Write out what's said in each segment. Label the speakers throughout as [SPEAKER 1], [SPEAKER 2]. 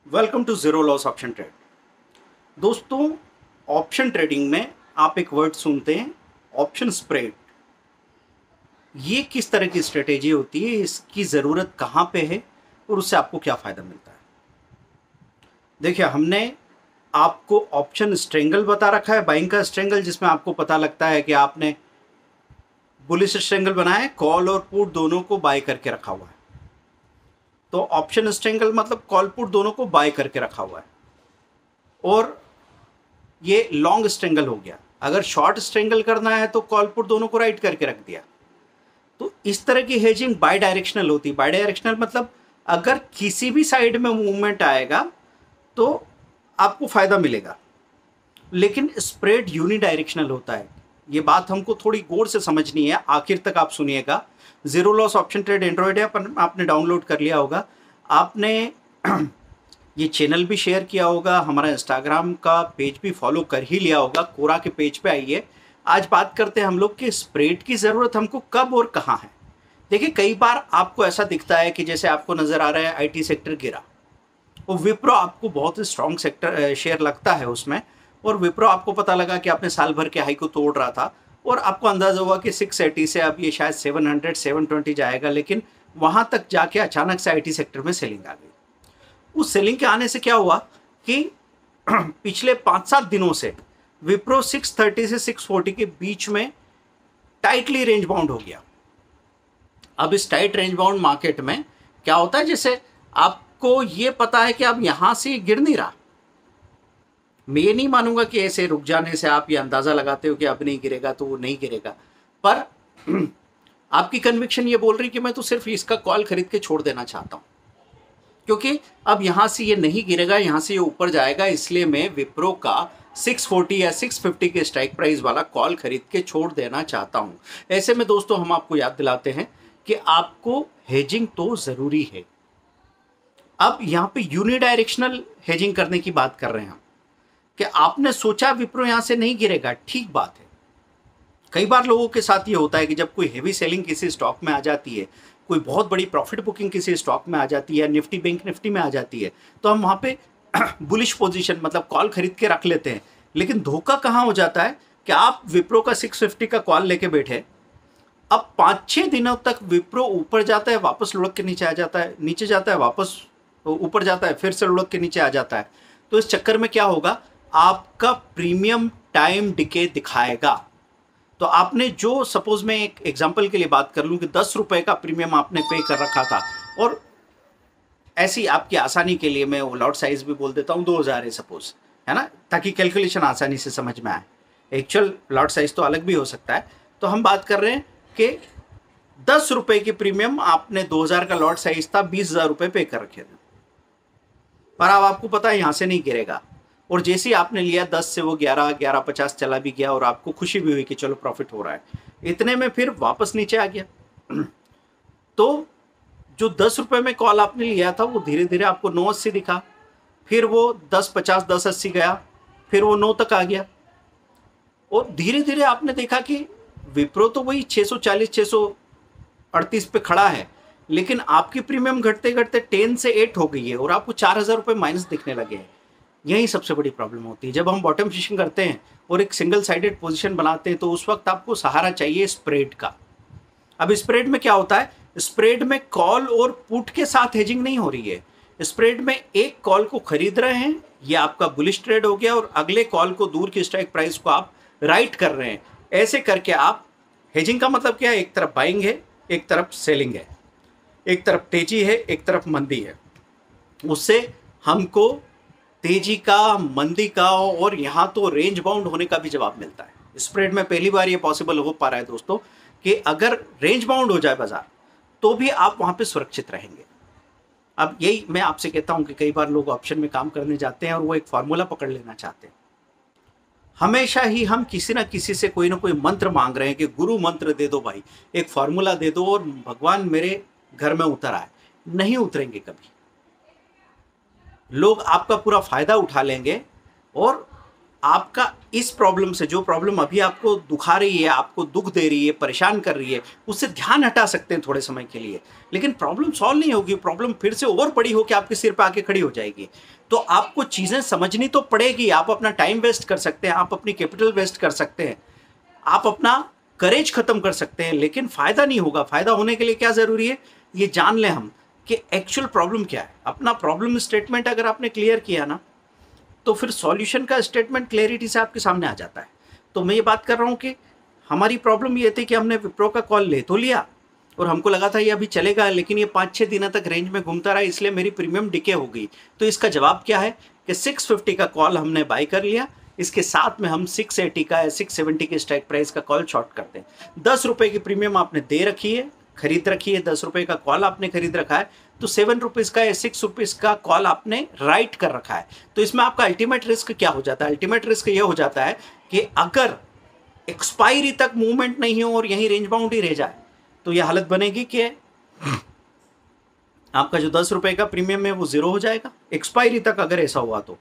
[SPEAKER 1] Welcome to zero loss option trade. दोस्तों, option trading में आप एक वर्ड सुनते हैं, ऑप्शन स्प्रेड। ये किस तरह की स्ट्रेटेजी होती है, इसकी ज़रूरत कहाँ पे है और उससे आपको क्या फ़ायदा मिलता है। देखिए, हमने आपको ऑप्शन स्ट्रेंगल बता रखा है, बाइंग का स्ट्रेंगल, जिसमें आपको पता लगता है कि आपने बुलिश स्ट्रेंगल बनाया है, कॉल और पुट दोनों को बाय करके रखा हुआ है। तो ऑप्शन स्ट्रेंगल मतलब कॉल पुट दोनों को बाय करके रखा हुआ है। और ये लॉन्ग स्ट्रेंगल हो गया। अगर शॉर्ट स्ट्रेंगल करना है तो कॉल पुट दोनों को राइट करके रख दिया। तो इस तरह की हेजिंग बाई डायरेक्शनल होती है। बाई डायरेक्शनल मतलब अगर किसी भी साइड में मूवमेंट आएगा तो आपको फायदा मिलेगा, लेकिन स्प्रेड यूनि डायरेक्शनल होता है। ये बात हमको थोड़ी गौर से समझनी है, आखिर तक आप सुनिएगा। Zero loss option trade Android app आपने डाउनलोड कर लिया होगा, आपने ये चैनल भी शेयर किया होगा, हमारा इंस्टाग्राम का पेज भी फॉलो कर ही लिया होगा। कोरा के पेज पे आइए। आज बात करते हैं हम लोग कि स्प्रेड की ज़रूरत हमको कब और कहाँ है। देखिए, कई बार आपको ऐसा दिखता है कि जैसे आपको नज़र आ रहा है आईटी सेक्टर गिरा और विप्रो आपको बहुत ही स्ट्रॉन्ग सेक्टर शेयर लगता है उसमें, और विप्रो आपको पता लगा कि आपने साल भर के हाई को तोड़ रहा था और आपको अंदाज़ा हुआ कि 680 से अब ये शायद 700 720 जाएगा, लेकिन वहाँ तक जाके अचानक से आईटी सेक्टर में सेलिंग आ गई। उस सेलिंग के आने से क्या हुआ कि पिछले 5-7 दिनों से विप्रो 630 से 640 के बीच में टाइटली रेंज बाउंड हो गया। अब इस टाइट रेंज बाउंड मार्केट में क्या होता है, जैसे आपको ये पता है कि अब यहां से गिर नहीं रहा। मैं ये नहीं मानूंगा कि ऐसे रुक जाने से आप ये अंदाजा लगाते हो कि अब नहीं गिरेगा तो वो नहीं गिरेगा, पर आपकी कन्विक्शन ये बोल रही कि मैं तो सिर्फ इसका कॉल खरीद के छोड़ देना चाहता हूं, क्योंकि अब यहां से ये नहीं गिरेगा, यहां से ये ऊपर जाएगा, इसलिए मैं विप्रो का 640 या 650 के स्ट्राइक प्राइस वाला कॉल खरीद के छोड़ देना चाहता हूं। ऐसे में दोस्तों, हम आपको याद दिलाते हैं कि आपको हेजिंग तो जरूरी है। अब यहां पे यूनिडायरेक्शनल हेजिंग करने की बात कर रहे हैं हम, कि आपने सोचा विप्रो यहां से नहीं गिरेगा, ठीक बात है। कई बार लोगों के साथ ये होता है कि जब कोई हेवी सेलिंग किसी स्टॉक में आ जाती है, कोई बहुत बड़ी प्रॉफिट बुकिंग किसी स्टॉक में आ जाती है, निफ्टी बैंक निफ्टी में आ जाती है, तो हम वहाँ पे बुलिश पोजीशन मतलब कॉल खरीद के रख लेते हैं। लेकिन धोखा कहाँ हो जाता है कि आप विप्रो का 650 का कॉल लेके बैठे, अब 5-6 दिनों तक विप्रो ऊपर जाता है, वापस लुढ़क के नीचे आ जाता है, नीचे जाता है, वापस ऊपर जाता है, फिर से लुढ़क के नीचे आ जाता है। तो इस चक्कर में क्या होगा, आपका प्रीमियम टाइम डिके दिखाएगा। तो आपने जो, सपोज मैं एक एग्जांपल के लिए बात कर लूं कि 10 रुपए का प्रीमियम आपने पे कर रखा था, और ऐसी आपकी आसानी के लिए मैं वो लॉट साइज भी बोल देता हूं 2000 है सपोज, है ना, ताकि कैलकुलेशन आसानी से समझ में आए। एक्चुअल लॉट साइज तो अलग भी हो सकता है। तो हम बात कर रहे हैं कि 10 रुपए की प्रीमियम आपने 2000 का लॉट साइज था, 20,000 रुपए पे कर रखे थे, पर अब आपको पता है यहां से नहीं गिरेगा, और जैसे ही आपने लिया 10 से वो 11-11.50 चला भी गया और आपको खुशी भी हुई कि चलो प्रॉफिट हो रहा है, इतने में फिर वापस नीचे आ गया। तो जो 10 रुपए में कॉल आपने लिया था वो धीरे धीरे आपको 9.80 दिखा, फिर वो 10.50 10.80 गया, फिर वो 9 तक आ गया, और धीरे धीरे आपने देखा कि विप्रो तो वही 640 638 पे खड़ा है, लेकिन आपकी प्रीमियम घटते घटते 10 से 8 हो गई है और आपको 4,000 रुपये माइनस दिखने लगे हैं। यही सबसे बड़ी प्रॉब्लम होती है जब हम बॉटम फिशिंग करते हैं और एक सिंगल साइडेड पोजीशन बनाते हैं, तो उस वक्त आपको सहारा चाहिए स्प्रेड का। अब स्प्रेड में क्या होता है, स्प्रेड में कॉल और पुट के साथ हेजिंग नहीं हो रही है। स्प्रेड में एक कॉल को खरीद रहे हैं, ये आपका बुलिश ट्रेड हो गया, और अगले कॉल को, दूर की स्ट्राइक प्राइस को आप राइट कर रहे हैं। ऐसे करके आप, हेजिंग का मतलब क्या है, एक तरफ बाइंग है, एक तरफ सेलिंग है, एक तरफ तेजी है, एक तरफ मंदी है। उससे हमको तेजी का, मंदी का, और यहां तो रेंज बाउंड होने का भी जवाब मिलता है। स्प्रेड में पहली बार ये पॉसिबल हो पा रहा है दोस्तों कि अगर रेंज बाउंड हो जाए बाजार तो भी आप वहां पे सुरक्षित रहेंगे। अब यही मैं आपसे कहता हूं कि कई बार लोग ऑप्शन में काम करने जाते हैं और वो एक फॉर्मूला पकड़ लेना चाहते हैं। हमेशा ही हम किसी ना किसी से कोई ना कोई मंत्र मांग रहे हैं कि गुरु मंत्र दे दो भाई, एक फॉर्मूला दे दो और भगवान मेरे घर में उतर आए। नहीं उतरेंगे कभी। लोग आपका पूरा फायदा उठा लेंगे और आपका इस प्रॉब्लम से, जो प्रॉब्लम अभी आपको दुखा रही है, आपको दुख दे रही है, परेशान कर रही है, उससे ध्यान हटा सकते हैं थोड़े समय के लिए, लेकिन प्रॉब्लम सॉल्व नहीं होगी, प्रॉब्लम फिर से और बड़ी होकर आपके सिर पे आके खड़ी हो जाएगी। तो आपको चीज़ें समझनी तो पड़ेगी। आप अपना टाइम वेस्ट कर सकते हैं, आप अपनी कैपिटल वेस्ट कर सकते हैं, आप अपना करेज खत्म कर सकते हैं, लेकिन फायदा नहीं होगा। फायदा होने के लिए क्या जरूरी है, ये जान लें हम कि एक्चुअल प्रॉब्लम क्या है। अपना प्रॉब्लम स्टेटमेंट अगर आपने क्लियर किया ना, तो फिर सॉल्यूशन का स्टेटमेंट क्लैरिटी से आपके सामने आ जाता है। तो मैं ये बात कर रहा हूँ कि हमारी प्रॉब्लम ये थी कि हमने विप्रो का कॉल ले तो लिया और हमको लगा था ये अभी चलेगा, लेकिन ये 5-6 दिनों तक रेंज में घूमता रहा, इसलिए मेरी प्रीमियम डिके हो गई। तो इसका जवाब क्या है कि 650 का कॉल हमने बाय कर लिया, इसके साथ में हम 680 का या 670 के स्ट्राइक प्राइस का कॉल शॉर्ट करते हैं। 10 रुपए की प्रीमियम आपने दे रखी है, खरीद रखी है, 10 रुपए का कॉल आपने खरीद रखा है, तो 7 रुपीज का या 6 रुपीज का कॉल आपने राइट कर रखा है। तो इसमें आपका अल्टीमेट रिस्क क्या हो जाता है, अल्टीमेट रिस्क ये हो जाता है कि अगर एक्सपायरी तक मूवमेंट नहीं हो और यहीं रेंज बाउंड ही रह जाए, तो यह हालत बनेगी कि आपका जो 10 रुपए का प्रीमियम है वो जीरो हो जाएगा एक्सपायरी तक, अगर ऐसा हुआ तो।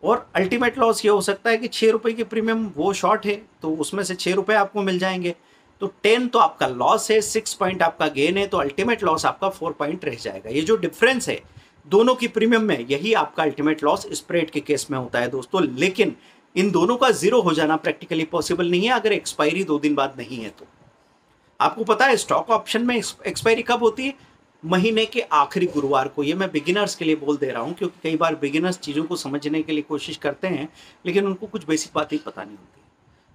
[SPEAKER 1] और अल्टीमेट लॉस ये हो सकता है कि 6 रुपए की प्रीमियम वो शॉर्ट है, तो उसमें से 6 रुपए आपको मिल जाएंगे, तो 10 तो आपका लॉस है, 6 पॉइंट आपका गेन है, तो अल्टीमेट लॉस आपका 4 पॉइंट रह जाएगा। ये जो डिफरेंस है दोनों की प्रीमियम में, यही आपका अल्टीमेट लॉस स्प्रेड के केस में होता है दोस्तों। लेकिन इन दोनों का जीरो हो जाना प्रैक्टिकली पॉसिबल नहीं है अगर एक्सपायरी 2 दिन बाद नहीं है तो। आपको पता है स्टॉक ऑप्शन में एक्सपायरी कब होती है, महीने के आखिरी गुरुवार को। ये मैं बिगिनर्स के लिए बोल दे रहा हूँ, क्योंकि कई बार बिगिनर्स चीज़ों को समझने के लिए कोशिश करते हैं, लेकिन उनको कुछ बेसिक बातें पता नहीं होती।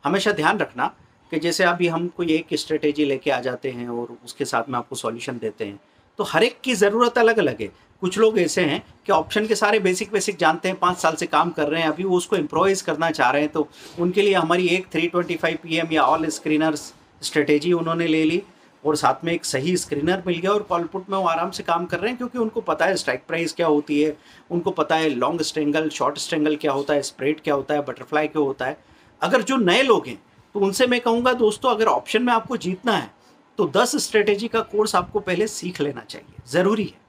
[SPEAKER 1] हमेशा ध्यान रखना कि जैसे अभी हम कोई एक स्ट्रेटेजी लेके आ जाते हैं और उसके साथ में आपको सॉल्यूशन देते हैं, तो हर एक की ज़रूरत अलग अलग है। कुछ लोग ऐसे हैं कि ऑप्शन के सारे बेसिक जानते हैं, 5 साल से काम कर रहे हैं, अभी वो उसको इम्प्रोवाइज करना चाह रहे हैं, तो उनके लिए हमारी एक 325 PM या ऑल स्क्रीनर्स स्ट्रेटेजी उन्होंने ले ली और साथ में एक सही स्क्रीनर मिल गया और कॉल पुट में वो आराम से काम कर रहे हैं, क्योंकि उनको पता है स्ट्राइक प्राइस क्या होती है, उनको पता है लॉन्ग स्ट्रेंगल शॉर्ट स्ट्रेंगल क्या होता है, स्प्रेड क्या होता है, बटरफ्लाई क्या होता है। अगर जो नए लोग हैं तो उनसे मैं कहूँगा दोस्तों, अगर ऑप्शन में आपको जीतना है तो 10 स्ट्रेटेजी का कोर्स आपको पहले सीख लेना चाहिए, ज़रूरी है,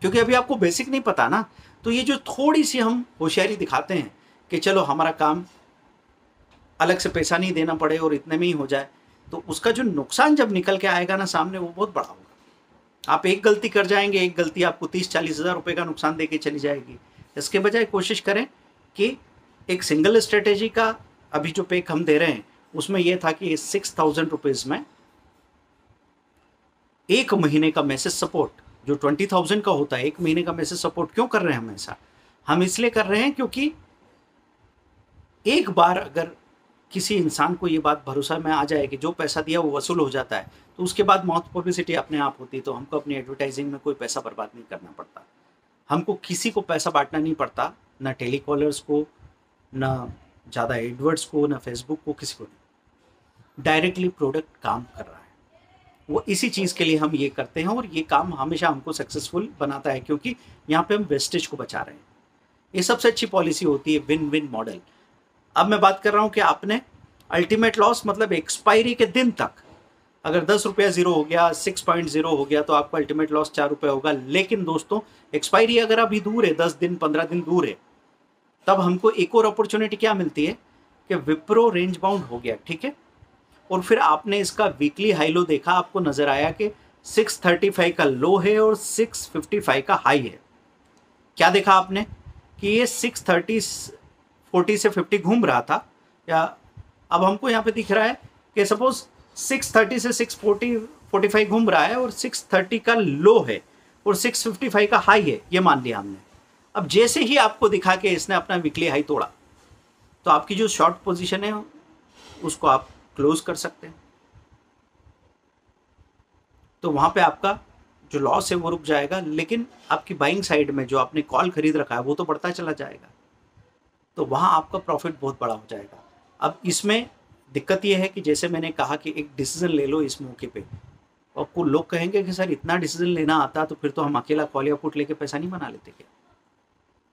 [SPEAKER 1] क्योंकि अभी आपको बेसिक नहीं पता ना। तो ये जो थोड़ी सी हम होशियारी दिखाते हैं कि चलो हमारा काम अलग से पैसा नहीं देना पड़े और इतने में ही हो जाए, तो उसका जो नुकसान जब निकल के आएगा ना सामने, वो बहुत बड़ा होगा। आप एक गलती कर जाएंगे, एक गलती आपको 30-40 हज़ार रुपये का नुकसान दे के चली जाएगी। इसके बजाय कोशिश करें कि एक सिंगल स्ट्रेटेजी का अभी जो पैक हम दे रहे हैं उसमें यह था कि 6,000 रुपीज़ में एक महीने का मैसेज सपोर्ट, जो 20,000 का होता है, एक महीने का मैसेज सपोर्ट क्यों कर रहे हैं हम ऐसा? हम इसलिए कर रहे हैं क्योंकि एक बार अगर किसी इंसान को ये बात भरोसा में आ जाए कि जो पैसा दिया वो वसूल हो जाता है, तो उसके बाद माउथ पब्लिसिटी अपने आप होती है, तो हमको अपनी एडवर्टाइजिंग में कोई पैसा बर्बाद नहीं करना पड़ता, हमको किसी को पैसा बांटना नहीं पड़ता, ना टेलीकॉलर्स को, ना ज़्यादा एडवर्ड्स को, ना फेसबुक को, किसी को नहीं। डायरेक्टली प्रोडक्ट काम कर रहा है, वो इसी चीज़ के लिए हम ये करते हैं और ये काम हमेशा हमको सक्सेसफुल बनाता है, क्योंकि यहाँ पे हम वेस्टेज को बचा रहे हैं। ये सबसे अच्छी पॉलिसी होती है, विन विन मॉडल। अब मैं बात कर रहा हूँ कि आपने अल्टीमेट लॉस मतलब एक्सपायरी के दिन तक अगर 10 रुपया जीरो हो गया, 6.0 हो गया, तो आपका अल्टीमेट लॉस 4 रुपये होगा। लेकिन दोस्तों एक्सपायरी अगर अभी दूर है, 10 दिन 15 दिन दूर है, तब हमको एक और अपॉर्चुनिटी क्या मिलती है कि विप्रो रेंज बाउंड हो गया, ठीक है, और फिर आपने इसका वीकली हाई लो देखा, आपको नजर आया कि 635 का लो है और 655 का हाई है। क्या देखा आपने कि ये 630 से 50 घूम रहा था, या अब हमको यहाँ पे दिख रहा है कि सपोज 630 से 645 घूम रहा है और 630 का लो है और 655 का हाई है, ये मान लिया हमने। अब जैसे ही आपको दिखा कि इसने अपना वीकली हाई तोड़ा, तो आपकी जो शॉर्ट पोजीशन है उसको आप क्लोज कर सकते हैं, तो वहां पे आपका जो लॉस है वो रुक जाएगा, लेकिन आपकी बाइंग साइड में जो आपने कॉल खरीद रखा है वो तो बढ़ता चला जाएगा, तो वहां आपका प्रॉफिट बहुत बड़ा हो जाएगा। अब इसमें दिक्कत यह है कि जैसे मैंने कहा कि एक डिसीजन ले लो इस मौके पे, और कुछ लोग कहेंगे कि सर इतना डिसीजन लेना आता तो फिर तो हम अकेला कॉल या पुट लेके पैसा नहीं बना लेते क्या?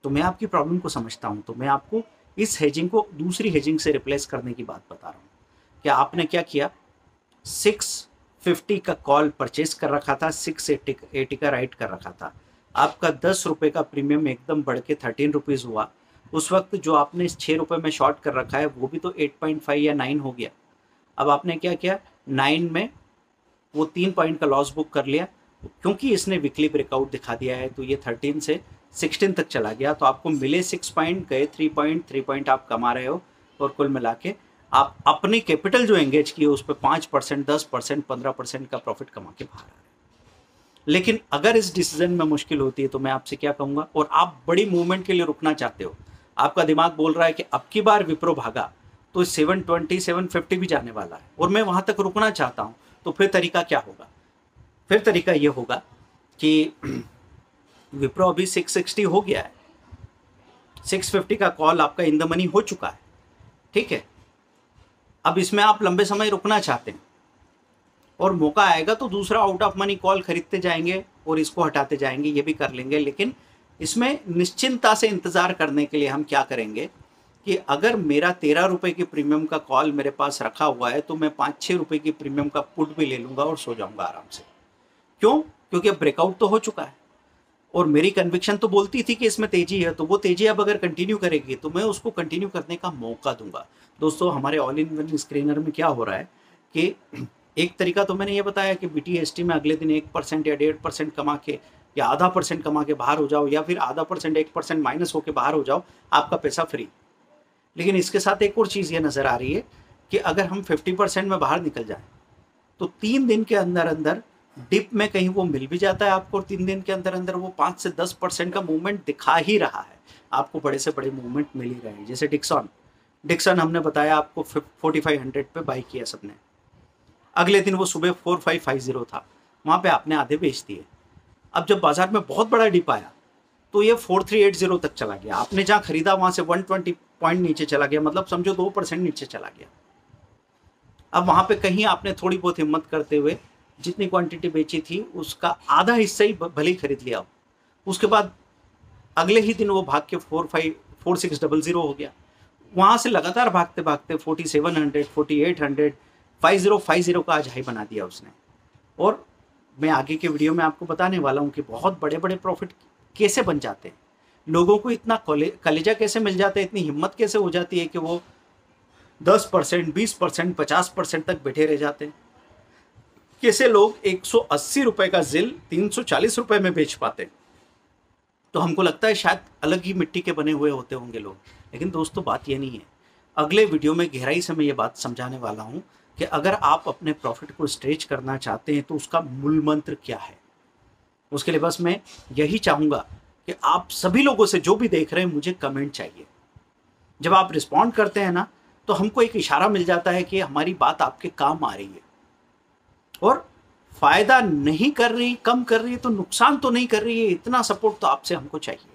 [SPEAKER 1] तो मैं आपकी प्रॉब्लम को समझता हूं, तो मैं आपको इस हेजिंग को दूसरी हेजिंग से रिप्लेस करने की बात बता रहा हूं। कि आपने क्या किया, 650 का कॉल परचेज कर रखा था, 680 का राइट कर रखा था, आपका 10 रुपये का प्रीमियम एकदम बढ़ के 13 रुपीज़ हुआ, उस वक्त जो आपने इस 6 रुपये में शॉर्ट कर रखा है वो भी तो 8.5 या 9 हो गया। अब आपने क्या किया, 9 में वो 3 पॉइंट का लॉस बुक कर लिया, क्योंकि इसने वीकली ब्रेकआउट दिखा दिया है तो ये 13 से 16 तक चला गया, तो आपको मिले 6 पॉइंट, गए 3 पॉइंट आप कमा रहे हो, और कुल मिला के आप अपनी कैपिटल जो एंगेज की है उस पर 5%, 10%, 15% का प्रॉफिट कमा के बाहर आ रहे हैं। लेकिन अगर इस डिसीजन में मुश्किल होती है तो मैं आपसे क्या कहूँगा, और आप बड़ी मूवमेंट के लिए रुकना चाहते हो, आपका दिमाग बोल रहा है कि अब की बार विप्रो भागा तो 720, 750 भी जाने वाला है और मैं वहाँ तक रुकना चाहता हूँ, तो फिर तरीका क्या होगा? फिर तरीका ये होगा कि विप्रो अभी 660 हो गया है, 650 का कॉल आपका इन द मनी हो चुका है, ठीक है। अब इसमें आप लंबे समय रुकना चाहते हैं और मौका आएगा तो दूसरा आउट ऑफ मनी कॉल खरीदते जाएंगे और इसको हटाते जाएंगे, ये भी कर लेंगे। लेकिन इसमें निश्चिंतता से इंतज़ार करने के लिए हम क्या करेंगे कि अगर मेरा 13 रुपये की प्रीमियम का कॉल मेरे पास रखा हुआ है तो मैं 5-6 रुपये की प्रीमियम का पुट भी ले लूँगा और सो जाऊँगा आराम से। क्यों? क्योंकि अब ब्रेकआउट तो हो चुका है और मेरी कन्विक्शन तो बोलती थी कि इसमें तेजी है, तो वो तेजी अब अगर कंटिन्यू करेगी तो मैं उसको कंटिन्यू करने का मौका दूंगा। दोस्तों, हमारे ऑल इन वन स्क्रीनर में क्या हो रहा है कि एक तरीका तो मैंने ये बताया कि BTST में अगले दिन 1% या 1.5% कमा के या आधा % कमा के बाहर हो जाओ, या फिर आधा % 1% माइनस होके बाहर हो जाओ, आपका पैसा फ्री। लेकिन इसके साथ एक और चीज़ ये नज़र आ रही है कि अगर हम 50% में बाहर निकल जाएं तो 3 दिन के अंदर अंदर डिप में कहीं वो मिल भी जाता है आपको, और 3 दिन के अंदर अंदर वो 5 से 10% का मूवमेंट दिखा ही रहा है आपको, बड़े से बड़े मूवमेंट मिल ही रहे हैं। जैसे डिक्सन हमने बताया आपको 4500 पे बाई किया सबने, अगले दिन वो सुबह 4550 था, वहाँ पे आपने आधे बेच दिए। अब जब बाजार में बहुत बड़ा डिप आया तो ये 4380 तक चला गया, आपने जहाँ खरीदा वहाँ से 120 पॉइंट नीचे चला गया, मतलब समझो 2% नीचे चला गया। अब वहाँ पे कहीं आपने थोड़ी बहुत हिम्मत करते हुए जितनी क्वांटिटी बेची थी उसका आधा हिस्सा ही भले ही खरीद लिया, उसके बाद अगले ही दिन वो भाग के 4600 हो गया। वहाँ से लगातार भागते भागते 4700, 4800, 5050 का आज हाई बना दिया उसने। और मैं आगे के वीडियो में आपको बताने वाला हूँ कि बहुत बड़े बड़े प्रॉफिट कैसे बन जाते हैं, लोगों को इतना कलेजा कैसे मिल जाता है, इतनी हिम्मत कैसे हो जाती है कि वो 10%, 20%, 50% तक बैठे रह जाते हैं। कैसे लोग 180 रुपए का जिल 340 रुपए में बेच पाते हैं। तो हमको लगता है शायद अलग ही मिट्टी के बने हुए होते होंगे लोग, लेकिन दोस्तों बात ये नहीं है। अगले वीडियो में गहराई से मैं ये बात समझाने वाला हूँ कि अगर आप अपने प्रॉफिट को स्ट्रेच करना चाहते हैं तो उसका मूल मंत्र क्या है। उसके लिए बस मैं यही चाहूँगा कि आप सभी लोगों से, जो भी देख रहे हैं, मुझे कमेंट चाहिए। जब आप रिस्पॉन्ड करते हैं ना तो हमको एक इशारा मिल जाता है कि हमारी बात आपके काम आ रही है, और फायदा नहीं कर रही, कम कर रही है तो नुकसान तो नहीं कर रही है, इतना सपोर्ट तो आपसे हमको चाहिए।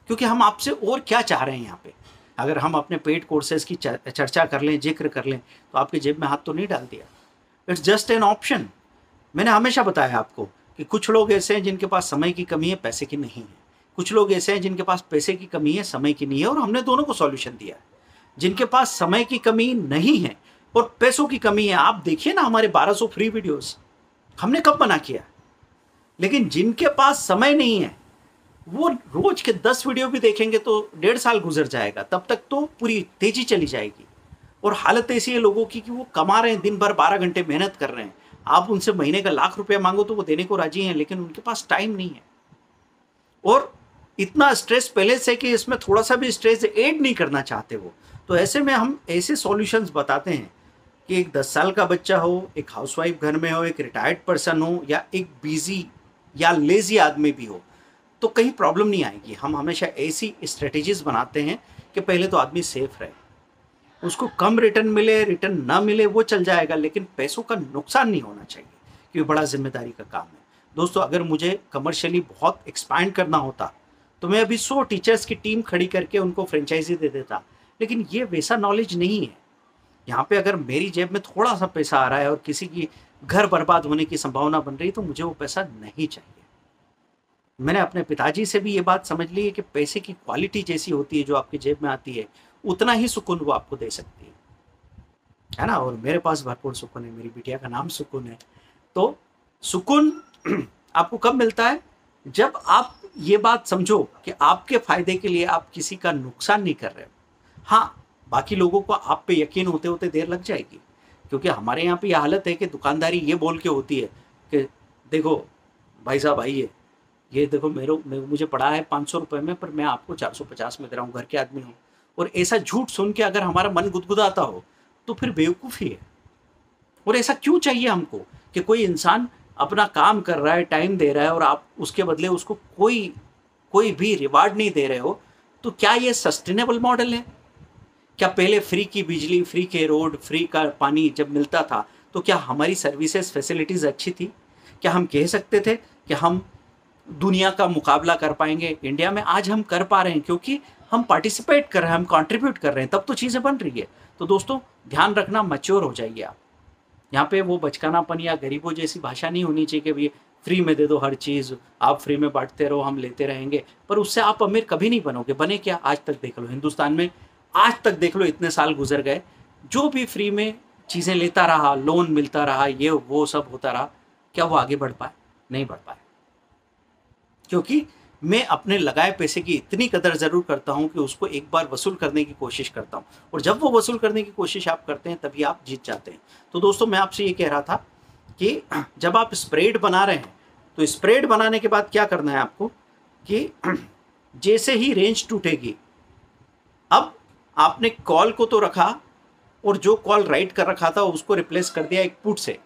[SPEAKER 1] क्योंकि हम आपसे और क्या चाह रहे हैं यहाँ पे। अगर हम अपने पेड कोर्सेज की चर्चा कर लें, जिक्र कर लें, तो आपके जेब में हाथ तो नहीं डाल दिया। It's just an option. मैंने हमेशा बताया आपको कि कुछ लोग ऐसे हैं जिनके पास समय की कमी है, पैसे की नहीं है। कुछ लोग ऐसे हैं जिनके पास पैसे की कमी है, समय की नहीं है, और हमने दोनों को सॉल्यूशन दिया है। जिनके पास समय की कमी नहीं है और पैसों की कमी है, आप देखिए ना हमारे 1200 फ्री वीडियोस हमने कब बना किया। लेकिन जिनके पास समय नहीं है वो रोज के 10 वीडियो भी देखेंगे तो 1.5 साल गुजर जाएगा, तब तक तो पूरी तेजी चली जाएगी। और हालत ऐसी है लोगों की कि वो कमा रहे हैं, दिन भर 12 घंटे मेहनत कर रहे हैं, आप उनसे महीने का लाख रुपया मांगो तो वो देने को राजी हैं, लेकिन उनके पास टाइम नहीं है। और इतना स्ट्रेस पहले से कि इसमें थोड़ा सा भी स्ट्रेस ऐड नहीं करना चाहते वो। तो ऐसे में हम ऐसे सॉल्यूशंस बताते हैं कि एक 10 साल का बच्चा हो, एक हाउसवाइफ घर में हो, एक रिटायर्ड पर्सन हो, या एक बिजी या लेजी आदमी भी हो, तो कहीं प्रॉब्लम नहीं आएगी। हम हमेशा ऐसी स्ट्रेटेजीज बनाते हैं कि पहले तो आदमी सेफ रहे, उसको कम रिटर्न मिले, रिटर्न ना मिले वो चल जाएगा, लेकिन पैसों का नुकसान नहीं होना चाहिए, क्योंकि बड़ा जिम्मेदारी का काम है। दोस्तों, अगर मुझे कमर्शियली बहुत एक्सपैंड करना होता तो मैं अभी 100 टीचर्स की टीम खड़ी करके उनको फ्रेंचाइजी दे देता, लेकिन ये वैसा नॉलेज नहीं है। यहाँ पे अगर मेरी जेब में थोड़ा सा पैसा आ रहा है और किसी की घर बर्बाद होने की संभावना बन रही है तो मुझे वो पैसा नहीं चाहिए। मैंने अपने पिताजी से भी ये बात समझ ली है कि पैसे की क्वालिटी जैसी होती है जो आपकी जेब में आती है, उतना ही सुकून वो आपको दे सकती है ना। और मेरे पास भरपूर सुकून है, मेरी बिटिया का नाम सुकून है। तो सुकून आपको कब मिलता है? जब आप ये बात समझो कि आपके फायदे के लिए आप किसी का नुकसान नहीं कर रहे हो। हाँ, बाकी लोगों को आप पे यकीन होते होते देर लग जाएगी, क्योंकि हमारे यहाँ पे ये हालत है कि दुकानदारी ये बोल के होती है कि देखो भाई साहब आइए, ये देखो मुझे पड़ा है 500 रुपये में, पर मैं आपको 450 में दे रहा हूँ, घर के आदमी हूँ। और ऐसा झूठ सुन के अगर हमारा मन गुदगुदाता हो तो फिर बेवकूफ़ी है। और ऐसा क्यों चाहिए हमको कि कोई इंसान अपना काम कर रहा है, टाइम दे रहा है, और आप उसके बदले उसको कोई भी रिवार्ड नहीं दे रहे हो? तो क्या ये सस्टेनेबल मॉडल है? क्या पहले फ्री की बिजली, फ्री के रोड, फ्री का पानी जब मिलता था तो क्या हमारी सर्विसेज फैसिलिटीज़ अच्छी थी? क्या हम कह सकते थे कि हम दुनिया का मुकाबला कर पाएंगे? इंडिया में आज हम कर पा रहे हैं क्योंकि हम पार्टिसिपेट कर रहे हैं, हम कंट्रीब्यूट कर रहे हैं, तब तो चीज़ें बन रही है। तो दोस्तों ध्यान रखना, मैच्योर हो जाइए आप। यहाँ पे वो बचकानापन या गरीबों जैसी भाषा नहीं होनी चाहिए कि भाई फ्री में दे दो हर चीज़, आप फ्री में बांटते रहो, हम लेते रहेंगे, पर उससे आप अमीर कभी नहीं बनोगे। बने क्या? आज तक देख लो हिंदुस्तान में, आज तक देख लो, इतने साल गुजर गए, जो भी फ्री में चीज़ें लेता रहा, लोन मिलता रहा, ये वो सब होता रहा, क्या वो आगे बढ़ पाए? नहीं बढ़ पाए। क्योंकि मैं अपने लगाए पैसे की इतनी कदर ज़रूर करता हूं कि उसको एक बार वसूल करने की कोशिश करता हूं, और जब वो वसूल करने की कोशिश आप करते हैं तभी आप जीत जाते हैं। तो दोस्तों मैं आपसे ये कह रहा था कि जब आप स्प्रेड बना रहे हैं तो स्प्रेड बनाने के बाद क्या करना है आपको कि जैसे ही रेंज टूटेगी, अब आपने कॉल को तो रखा और जो कॉल राइट कर रखा था उसको रिप्लेस कर दिया एक पुट से।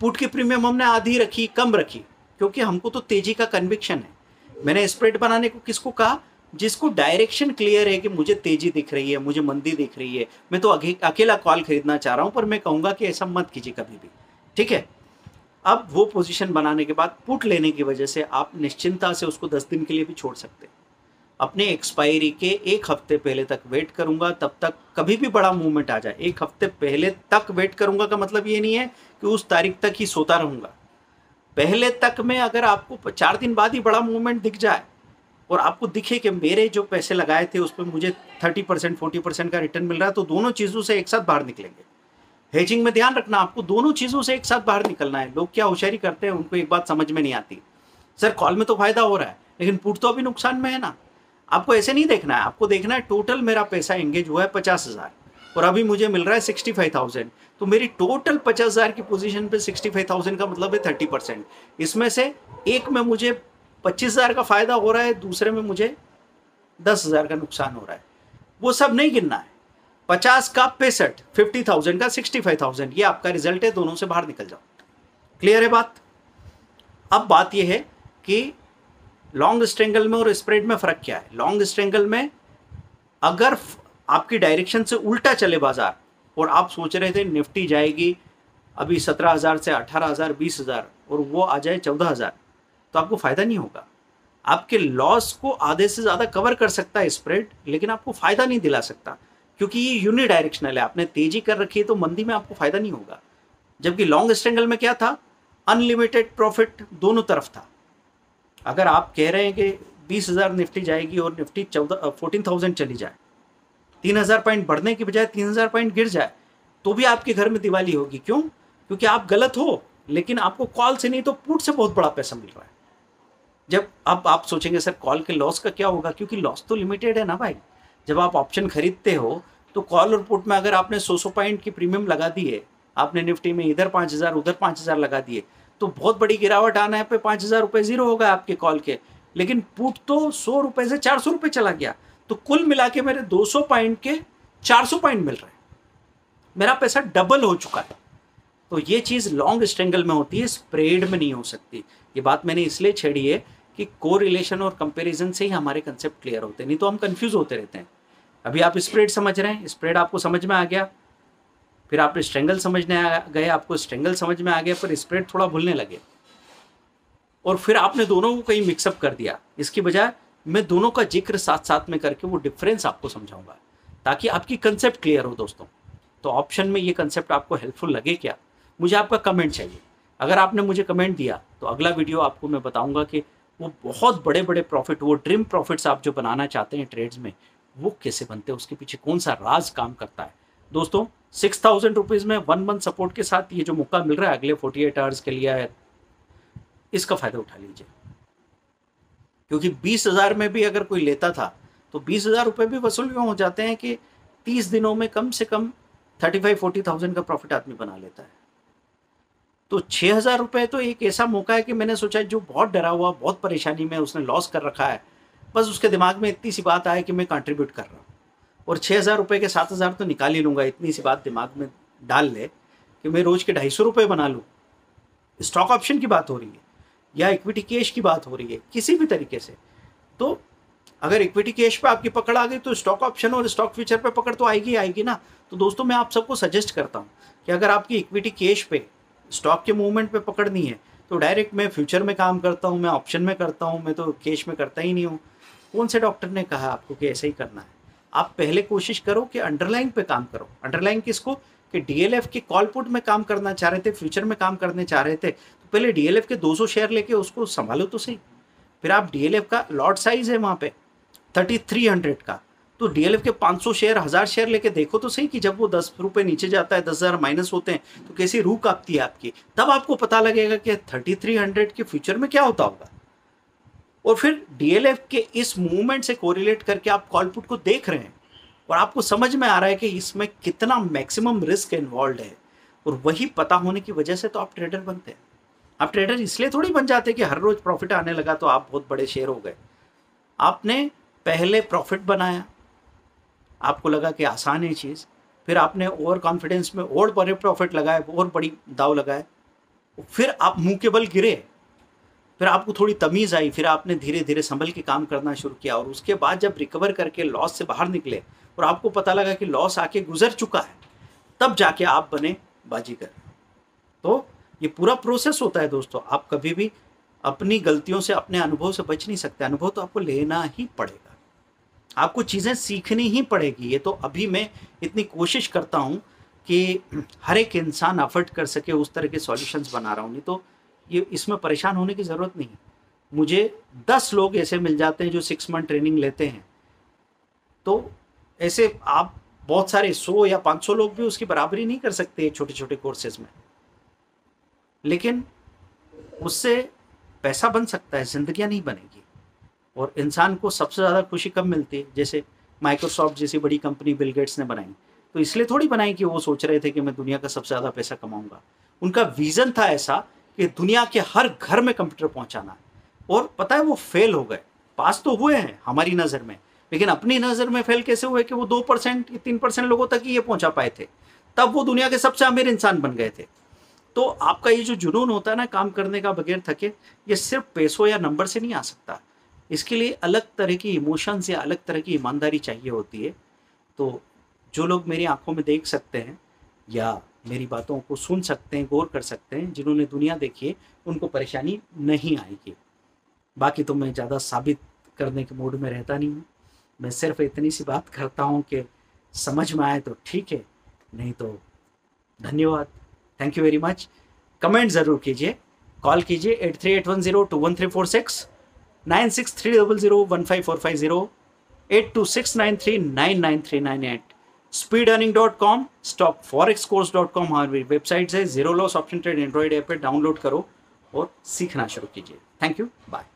[SPEAKER 1] पुट की प्रीमियम हमने आधी रखी, कम रखी, क्योंकि हमको तो तेजी का कन्विक्शन है। मैंने स्प्रेड बनाने को किसको कहा? जिसको डायरेक्शन क्लियर है कि मुझे तेजी दिख रही है, मुझे मंदी दिख रही है, मैं तो अकेला कॉल खरीदना चाह रहा हूं, पर मैं कहूंगा कि ऐसा मत कीजिए कभी भी, ठीक है? अब वो पोजीशन बनाने के बाद पुट लेने की वजह से आप निश्चिंता से उसको 10 दिन के लिए भी छोड़ सकते हैं। अपने एक्सपायरी के एक हफ्ते पहले तक वेट करूंगा, तब तक कभी भी बड़ा मूवमेंट आ जाए, एक हफ्ते पहले तक वेट करूंगा का मतलब ये नहीं है कि उस तारीख तक ही सोता रहूंगा। पहले तक में अगर आपको 4 दिन बाद ही बड़ा मूवमेंट दिख जाए और आपको दिखे कि मेरे जो पैसे लगाए थे उस पर मुझे 30% 40% का रिटर्न मिल रहा है, तो दोनों चीज़ों से एक साथ बाहर निकलेंगे। हेजिंग में ध्यान रखना, आपको दोनों चीज़ों से एक साथ बाहर निकलना है। लोग क्या होशियारी करते हैं, उनको एक बात समझ में नहीं आती, सर कॉल में तो फायदा हो रहा है लेकिन पुट तो अभी नुकसान में है ना। आपको ऐसे नहीं देखना है, आपको देखना है टोटल मेरा पैसा एंगेज हुआ है 50,000 और अभी मुझे मिल रहा है 65,000, तो मेरी टोटल 50,000 की पोजीशन पे 65,000 का मतलब है 30%। इसमें से एक में मुझे 25,000 का फायदा हो रहा है, दूसरे में मुझे 10,000 का नुकसान हो रहा है। वो सब नहीं गिनना है, 50 का 65, 50,000 का 65,000, ये आपका रिजल्ट है, दोनों से बाहर निकल जाओ। क्लियर है बात? अब बात यह है कि लॉन्ग स्ट्रेंगल में और स्प्रेड में फर्क क्या है। लॉन्ग स्ट्रेंगल में अगर आपकी डायरेक्शन से उल्टा चले बाजार और आप सोच रहे थे निफ्टी जाएगी अभी 17,000 से 18,000 20,000 और वो आ जाए 14,000, तो आपको फायदा नहीं होगा। आपके लॉस को आधे से ज्यादा कवर कर सकता है स्प्रेड, लेकिन आपको फायदा नहीं दिला सकता, क्योंकि ये यूनिडायरेक्शनल है। आपने तेजी कर रखी है तो मंदी में आपको फायदा नहीं होगा। जबकि लॉन्ग स्ट्रेंगल में क्या था? अनलिमिटेड प्रॉफिट दोनों तरफ था। अगर आप कह रहे हैं कि 20,000 निफ्टी जाएगी और निफ्टी 14,000 चली जाए, 3,000 पॉइंट बढ़ने की बजाय 3,000 पॉइंट गिर जाए, तो भी आपके घर में दिवाली होगी। क्यों? क्योंकि आप गलत हो, लेकिन आपको कॉल से नहीं तो पुट से बहुत बड़ा पैसा मिल रहा है। जब अब आप सोचेंगे सर कॉल के लॉस का क्या होगा, क्योंकि लॉस तो लिमिटेड है ना भाई। जब आप ऑप्शन खरीदते हो तो कॉल और पुट में अगर आपने 100 पॉइंट की प्रीमियम लगा दी है, आपने निफ्टी में इधर 5,000 उधर 5,000 लगा दिए, तो बहुत बड़ी गिरावट आना है पे 5,000 रुपये जीरो होगा आपके कॉल के। लेकिन पुट तो 100 रुपये से 400 रुपये चला गया, तो कुल मिला के मेरे 200 पॉइंट के 400 पॉइंट मिल रहे हैं, मेरा पैसा डबल हो चुका है। तो ये चीज़ लॉन्ग स्ट्रेंगल में होती है, स्प्रेड में नहीं हो सकती। ये बात मैंने इसलिए छेड़ी है कि कोरिलेशन और कंपैरिजन से ही हमारे कंसेप्ट क्लियर होते हैं, नहीं तो हम कंफ्यूज होते रहते हैं। अभी आप स्प्रेड समझ रहे हैं, स्प्रेड आपको समझ में आ गया, फिर आप स्ट्रेंगल समझने गए, आपको स्ट्रेंगल समझ में आ गया, पर स्प्रेड थोड़ा भूलने लगे, और फिर आपने दोनों को कहीं मिक्सअप कर दिया। इसकी बजाय मैं दोनों का जिक्र साथ साथ में करके वो डिफरेंस आपको समझाऊंगा, ताकि आपकी कंसेप्ट क्लियर हो दोस्तों। तो ऑप्शन में ये कंसेप्ट आपको हेल्पफुल लगे क्या? मुझे आपका कमेंट चाहिए। अगर आपने मुझे कमेंट दिया तो अगला वीडियो आपको मैं बताऊंगा कि वो बहुत बड़े बड़े प्रॉफिट, वो ड्रीम प्रॉफिट्स आप जो बनाना चाहते हैं ट्रेड्स में, वो कैसे बनते हैं, उसके पीछे कौन सा राज काम करता है। दोस्तों 6,000 रुपीज़ में 1 मंथ सपोर्ट के साथ ये जो मौका मिल रहा है अगले 48 आवर्स के लिए, इसका फ़ायदा उठा लीजिए। क्योंकि 20,000 में भी अगर कोई लेता था तो 20,000 रुपये भी वसूल क्यों हो जाते हैं कि 30 दिनों में कम से कम 35-40,000 का प्रॉफिट आदमी बना लेता है। तो 6,000 रुपये तो एक ऐसा मौका है कि मैंने सोचा जो बहुत डरा हुआ, बहुत परेशानी में, उसने लॉस कर रखा है, बस उसके दिमाग में इतनी सी बात आए कि मैं कंट्रीब्यूट कर रहा हूँ और 6,000 रुपये के 7,000 तो निकाल ही लूँगा, इतनी सी बात दिमाग में डाल ले कि मैं रोज़ के 250 रुपये बना लूँ। स्टॉक ऑप्शन की बात हो रही है या इक्विटी कैश की बात हो रही है, किसी भी तरीके से। तो अगर इक्विटी कैश पे आपकी पकड़ आ गई तो स्टॉक ऑप्शन और स्टॉक फ्यूचर पे पकड़ तो आएगी आएगी ना। तो दोस्तों मैं आप सबको सजेस्ट करता हूँ कि अगर आपकी इक्विटी कैश पे, स्टॉक के मूवमेंट पे पकड़नी है तो डायरेक्ट मैं फ्यूचर में काम करता हूँ, मैं ऑप्शन में करता हूँ, मैं तो कैश में करता ही नहीं हूँ। कौन से डॉक्टर ने कहा आपको कि ऐसे ही करना है? आप पहले कोशिश करो कि अंडरलाइन पे काम करो। अंडरलाइन किसको? कि डीएलएफ के कॉल पुट में काम करना चाह रहे थे, फ्यूचर में काम करने चाह रहे थे, तो पहले डीएलएफ के 200 शेयर लेके उसको संभालो तो सही। फिर आप डीएलएफ का लॉट साइज है वहाँ पे 3300 का, तो डीएलएफ के 500 शेयर, 1000 शेयर लेके देखो तो सही कि जब वो 10 रुपये नीचे जाता है, 10,000 माइनस होते हैं तो कैसी रूह कांपती है आपकी। तब आपको पता लगेगा कि 3300 के फ्यूचर में क्या होता होगा। और फिर डीएलएफ के इस मूवमेंट से कोरिलेट करके आप कॉल पुट को देख रहे हैं और आपको समझ में आ रहा है कि इसमें कितना मैक्सिमम रिस्क इन्वॉल्व है, और वही पता होने की वजह से तो आप ट्रेडर बनते हैं। आप ट्रेडर इसलिए थोड़ी बन जाते कि हर रोज प्रॉफिट आने लगा तो आप बहुत बड़े शेयर हो गए। आपने पहले प्रॉफिट बनाया, आपको लगा कि आसान है चीज़, फिर आपने ओवर कॉन्फिडेंस में और बड़े प्रॉफिट लगाए, और बड़ी दाव लगाए, फिर आप मुंह के बल गिरे, फिर आपको थोड़ी तमीज़ आई, फिर आपने धीरे धीरे संभल के काम करना शुरू किया, और उसके बाद जब रिकवर करके लॉस से बाहर निकले और आपको पता लगा कि लॉस आके गुजर चुका है, तब जाके आप बने बाजीगर। तो ये पूरा प्रोसेस होता है दोस्तों। आप कभी भी अपनी गलतियों से, अपने अनुभव से बच नहीं सकते। अनुभव तो आपको लेना ही पड़ेगा, आपको चीज़ें सीखनी ही पड़ेगी। ये तो अभी मैं इतनी कोशिश करता हूँ कि हर एक इंसान अफर्ट कर सके, उस तरह के सॉल्यूशंस बना रहा हूँ। नहीं तो ये इसमें परेशान होने की ज़रूरत नहीं। मुझे 10 लोग ऐसे मिल जाते हैं जो 6 मंथ ट्रेनिंग लेते हैं, तो ऐसे आप बहुत सारे 100 या 500 लोग भी उसकी बराबरी नहीं कर सकते छोटे छोटे कोर्सेज में। लेकिन उससे पैसा बन सकता है, जिंदगियां नहीं बनेगी। और इंसान को सबसे ज़्यादा खुशी कब मिलती है? जैसे माइक्रोसॉफ्ट जैसी बड़ी कंपनी बिल गेट्स ने बनाई, तो इसलिए थोड़ी बनाई कि वो सोच रहे थे कि मैं दुनिया का सबसे ज़्यादा पैसा कमाऊंगा। उनका विजन था ऐसा कि दुनिया के हर घर में कंप्यूटर पहुंचाना, और पता है वो फेल हो गए। पास तो हुए हैं हमारी नज़र में, लेकिन अपनी नज़र में फेल कैसे हुए कि वो 2% 3% लोगों तक ही ये पहुंचा पाए थे, तब वो दुनिया के सबसे अमीर इंसान बन गए थे। तो आपका ये जो जुनून होता है ना काम करने का बगैर थके, ये सिर्फ पैसों या नंबर से नहीं आ सकता। इसके लिए अलग तरह की इमोशंस या अलग तरह की ईमानदारी चाहिए होती है। तो जो लोग मेरी आंखों में देख सकते हैं या मेरी बातों को सुन सकते हैं, गौर कर सकते हैं, जिन्होंने दुनिया देखी है, उनको परेशानी नहीं आएगी। बाकी तो मैं ज़्यादा साबित करने के मूड में रहता नहीं हूँ। मैं सिर्फ इतनी सी बात करता हूँ कि समझ में आए तो ठीक है, नहीं तो धन्यवाद, thank you very much. Comment ज़रूर कीजिए, कॉल कीजिए 8381021346, 9630015450, 8269399398, speedearning.com, stockforexcourse.com हमारी वेबसाइट है। Zero loss option trade Android app पे डाउनलोड करो और सीखना शुरू कीजिए। Thank you, bye.